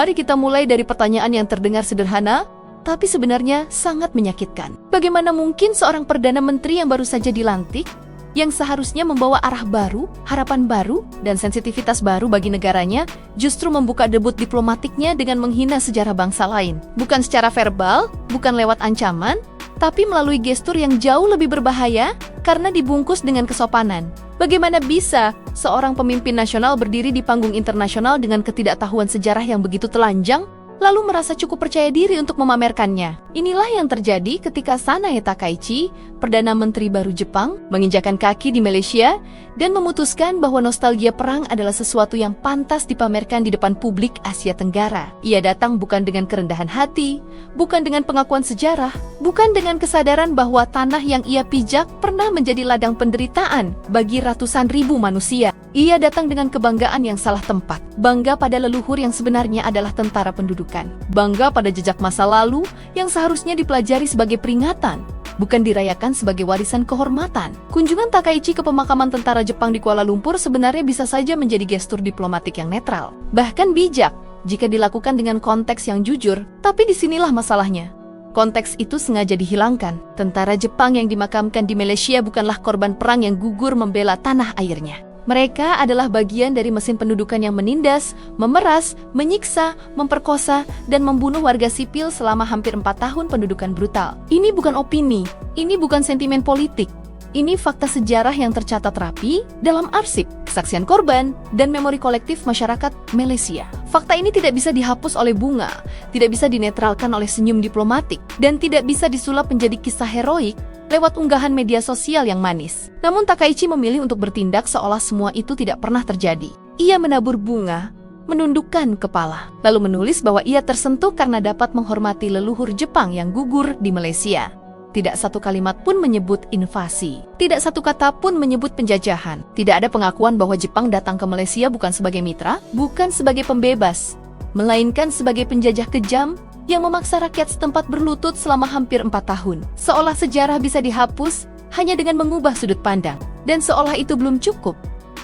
Mari kita mulai dari pertanyaan yang terdengar sederhana, tapi sebenarnya sangat menyakitkan. Bagaimana mungkin seorang Perdana Menteri yang baru saja dilantik, yang seharusnya membawa arah baru, harapan baru, dan sensitivitas baru bagi negaranya, justru membuka debut diplomatiknya dengan menghina sejarah bangsa lain. Bukan secara verbal, bukan lewat ancaman, tapi melalui gestur yang jauh lebih berbahaya karena dibungkus dengan kesopanan. Bagaimana bisa seorang pemimpin nasional berdiri di panggung internasional dengan ketidaktahuan sejarah yang begitu telanjang, lalu merasa cukup percaya diri untuk memamerkannya? Inilah yang terjadi ketika Sanae Takaichi, Perdana Menteri baru Jepang, menginjakan kaki di Malaysia dan memutuskan bahwa nostalgia perang adalah sesuatu yang pantas dipamerkan di depan publik Asia Tenggara. Ia datang bukan dengan kerendahan hati, bukan dengan pengakuan sejarah, bukan dengan kesadaran bahwa tanah yang ia pijak pernah menjadi ladang penderitaan bagi ratusan ribu manusia. Ia datang dengan kebanggaan yang salah tempat. Bangga pada leluhur yang sebenarnya adalah tentara pendudukan. Bangga pada jejak masa lalu yang seharusnya dipelajari sebagai peringatan, bukan dirayakan sebagai warisan kehormatan. Kunjungan Takaichi ke pemakaman tentara Jepang di Kuala Lumpur sebenarnya bisa saja menjadi gestur diplomatik yang netral, bahkan bijak jika dilakukan dengan konteks yang jujur. Tapi disinilah masalahnya. Konteks itu sengaja dihilangkan. Tentara Jepang yang dimakamkan di Malaysia bukanlah korban perang yang gugur membela tanah airnya. Mereka adalah bagian dari mesin pendudukan yang menindas, memeras, menyiksa, memperkosa, dan membunuh warga sipil selama hampir 4 tahun pendudukan brutal. Ini bukan opini, ini bukan sentimen politik. Ini fakta sejarah yang tercatat rapi dalam arsip, kesaksian korban, dan memori kolektif masyarakat Malaysia. Fakta ini tidak bisa dihapus oleh bunga, tidak bisa dinetralkan oleh senyum diplomatik, dan tidak bisa disulap menjadi kisah heroik lewat unggahan media sosial yang manis. Namun Takaichi memilih untuk bertindak seolah semua itu tidak pernah terjadi. Ia menabur bunga, menundukkan kepala, lalu menulis bahwa ia tersentuh karena dapat menghormati leluhur Jepang yang gugur di Malaysia. Tidak satu kalimat pun menyebut invasi. Tidak satu kata pun menyebut penjajahan. Tidak ada pengakuan bahwa Jepang datang ke Malaysia bukan sebagai mitra, bukan sebagai pembebas, melainkan sebagai penjajah kejam yang memaksa rakyat setempat berlutut selama hampir 4 tahun. Seolah sejarah bisa dihapus hanya dengan mengubah sudut pandang. Dan seolah itu belum cukup.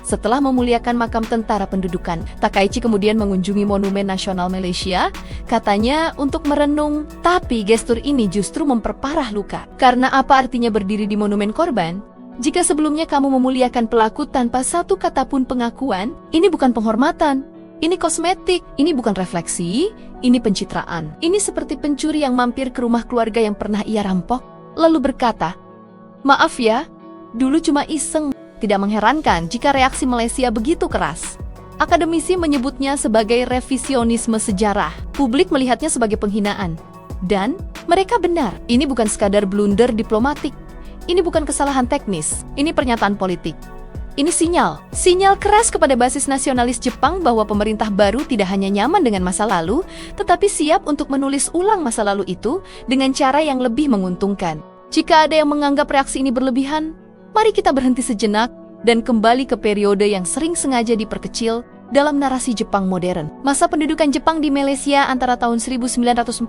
Setelah memuliakan makam tentara pendudukan, Takaichi kemudian mengunjungi Monumen Nasional Malaysia, katanya untuk merenung, tapi gestur ini justru memperparah luka. Karena apa artinya berdiri di monumen korban? Jika sebelumnya kamu memuliakan pelaku tanpa satu kata pun pengakuan, ini bukan penghormatan. Ini kosmetik, ini bukan refleksi, ini pencitraan. Ini seperti pencuri yang mampir ke rumah keluarga yang pernah ia rampok, lalu berkata, "Maaf ya, dulu cuma iseng." Tidak mengherankan jika reaksi Malaysia begitu keras. Akademisi menyebutnya sebagai revisionisme sejarah. Publik melihatnya sebagai penghinaan. Dan mereka benar, ini bukan sekadar blunder diplomatik. Ini bukan kesalahan teknis, ini pernyataan politik. Ini sinyal keras kepada basis nasionalis Jepang bahwa pemerintah baru tidak hanya nyaman dengan masa lalu, tetapi siap untuk menulis ulang masa lalu itu dengan cara yang lebih menguntungkan. Jika ada yang menganggap reaksi ini berlebihan, mari kita berhenti sejenak dan kembali ke periode yang sering sengaja diperkecil dalam narasi Jepang modern. Masa pendudukan Jepang di Malaysia antara tahun 1941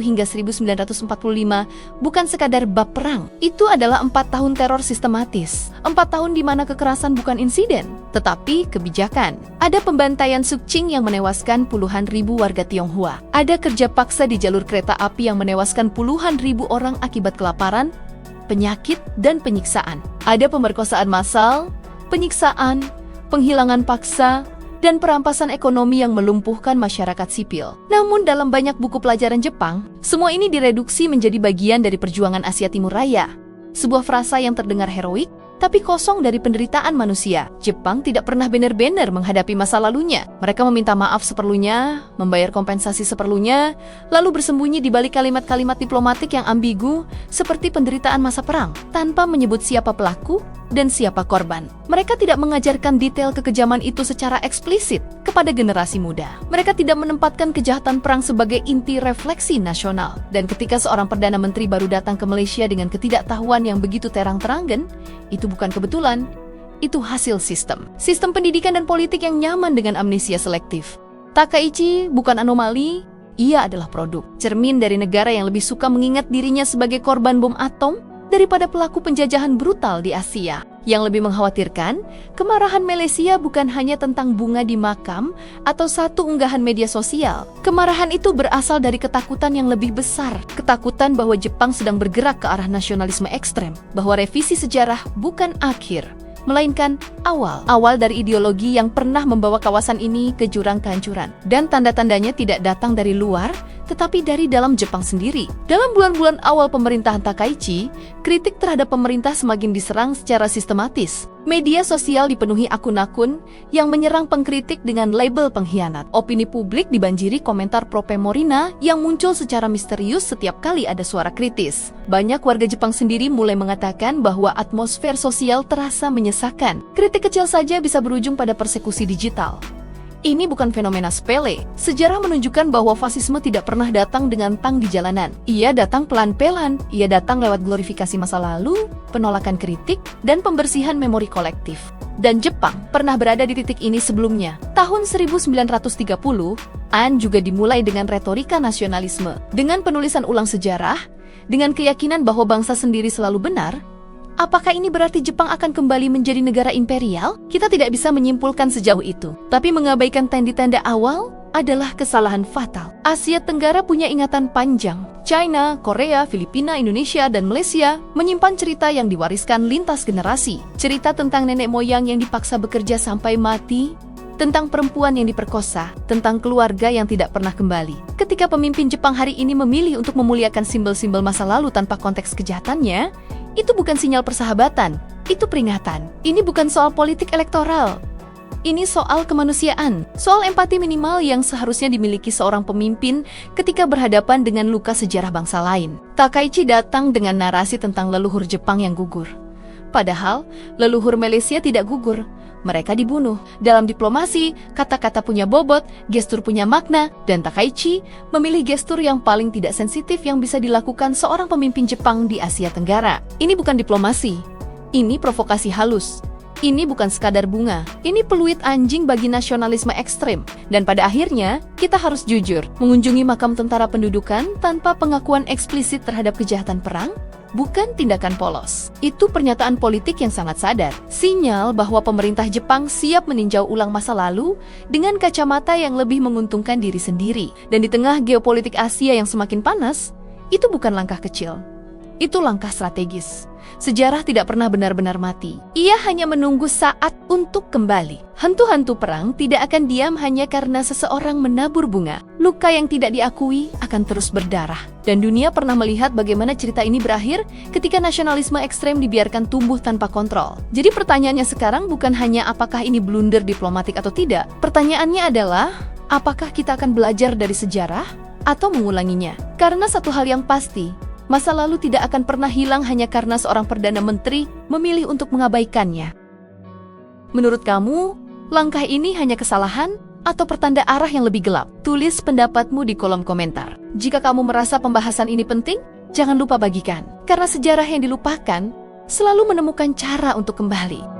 hingga 1945 bukan sekadar bab perang. Itu adalah 4 tahun teror sistematis. 4 tahun di mana kekerasan bukan insiden, tetapi kebijakan. Ada pembantaian Sukching yang menewaskan puluhan ribu warga Tionghoa. Ada kerja paksa di jalur kereta api yang menewaskan puluhan ribu orang akibat kelaparan, penyakit, dan penyiksaan. Ada pemerkosaan massal, penyiksaan, penghilangan paksa, dan perampasan ekonomi yang melumpuhkan masyarakat sipil. Namun dalam banyak buku pelajaran Jepang, semua ini direduksi menjadi bagian dari perjuangan Asia Timur Raya. Sebuah frasa yang terdengar heroik, tapi kosong dari penderitaan manusia. Jepang tidak pernah benar-benar menghadapi masa lalunya. Mereka meminta maaf seperlunya, membayar kompensasi seperlunya, lalu bersembunyi di balik kalimat-kalimat diplomatik yang ambigu seperti penderitaan masa perang, tanpa menyebut siapa pelaku dan siapa korban. Mereka tidak mengajarkan detail kekejaman itu secara eksplisit kepada generasi muda. Mereka tidak menempatkan kejahatan perang sebagai inti refleksi nasional. Dan ketika seorang Perdana Menteri baru datang ke Malaysia dengan ketidaktahuan yang begitu terang-terangan, itu bukan kebetulan, itu hasil sistem. Sistem pendidikan dan politik yang nyaman dengan amnesia selektif. Takaichi bukan anomali, ia adalah produk. Cermin dari negara yang lebih suka mengingat dirinya sebagai korban bom atom daripada pelaku penjajahan brutal di Asia. Yang lebih mengkhawatirkan, kemarahan Malaysia bukan hanya tentang bunga di makam atau satu unggahan media sosial. Kemarahan itu berasal dari ketakutan yang lebih besar, ketakutan bahwa Jepang sedang bergerak ke arah nasionalisme ekstrem, bahwa revisi sejarah bukan akhir, melainkan awal dari ideologi yang pernah membawa kawasan ini ke jurang kehancuran. Dan tanda-tandanya tidak datang dari luar, tetapi dari dalam Jepang sendiri. Dalam bulan-bulan awal pemerintahan Takaichi, kritik terhadap pemerintah semakin diserang secara sistematis. Media sosial dipenuhi akun-akun yang menyerang pengkritik dengan label pengkhianat. Opini publik dibanjiri komentar pro-Pemorina yang muncul secara misterius setiap kali ada suara kritis. Banyak warga Jepang sendiri mulai mengatakan bahwa atmosfer sosial terasa menyesakan. Kritik kecil saja bisa berujung pada persekusi digital. Ini bukan fenomena sepele. Sejarah menunjukkan bahwa fasisme tidak pernah datang dengan tang di jalanan. Ia datang pelan-pelan. Ia datang lewat glorifikasi masa lalu, penolakan kritik, dan pembersihan memori kolektif. Dan Jepang pernah berada di titik ini sebelumnya. Tahun 1930, An juga dimulai dengan retorika nasionalisme. Dengan penulisan ulang sejarah, dengan keyakinan bahwa bangsa sendiri selalu benar. Apakah ini berarti Jepang akan kembali menjadi negara imperial? Kita tidak bisa menyimpulkan sejauh itu. Tapi mengabaikan tanda-tanda awal adalah kesalahan fatal. Asia Tenggara punya ingatan panjang. China, Korea, Filipina, Indonesia, dan Malaysia menyimpan cerita yang diwariskan lintas generasi. Cerita tentang nenek moyang yang dipaksa bekerja sampai mati, tentang perempuan yang diperkosa, tentang keluarga yang tidak pernah kembali. Ketika pemimpin Jepang hari ini memilih untuk memuliakan simbol-simbol masa lalu tanpa konteks kejahatannya, itu bukan sinyal persahabatan, itu peringatan. Ini bukan soal politik elektoral. Ini soal kemanusiaan, soal empati minimal yang seharusnya dimiliki seorang pemimpin ketika berhadapan dengan luka sejarah bangsa lain. Takaichi datang dengan narasi tentang leluhur Jepang yang gugur. Padahal, leluhur Malaysia tidak gugur. Mereka dibunuh. Dalam diplomasi, kata-kata punya bobot, gestur punya makna, dan Takaichi memilih gestur yang paling tidak sensitif yang bisa dilakukan seorang pemimpin Jepang di Asia Tenggara. Ini bukan diplomasi. Ini provokasi halus. Ini bukan sekadar bunga. Ini peluit anjing bagi nasionalisme ekstrem. Dan pada akhirnya, kita harus jujur. Mengunjungi makam tentara pendudukan tanpa pengakuan eksplisit terhadap kejahatan perang bukan tindakan polos. Itu pernyataan politik yang sangat sadar. Sinyal bahwa pemerintah Jepang siap meninjau ulang masa lalu dengan kacamata yang lebih menguntungkan diri sendiri. Dan di tengah geopolitik Asia yang semakin panas, itu bukan langkah kecil. Itu langkah strategis. Sejarah tidak pernah benar-benar mati. Ia hanya menunggu saat untuk kembali. Hantu-hantu perang tidak akan diam hanya karena seseorang menabur bunga. Luka yang tidak diakui akan terus berdarah. Dan dunia pernah melihat bagaimana cerita ini berakhir ketika nasionalisme ekstrem dibiarkan tumbuh tanpa kontrol. Jadi pertanyaannya sekarang bukan hanya apakah ini blunder diplomatik atau tidak. Pertanyaannya adalah, apakah kita akan belajar dari sejarah atau mengulanginya? Karena satu hal yang pasti, masa lalu tidak akan pernah hilang hanya karena seorang Perdana Menteri memilih untuk mengabaikannya. Menurut kamu, langkah ini hanya kesalahan atau pertanda arah yang lebih gelap? Tulis pendapatmu di kolom komentar. Jika kamu merasa pembahasan ini penting, jangan lupa bagikan. Karena sejarah yang dilupakan selalu menemukan cara untuk kembali.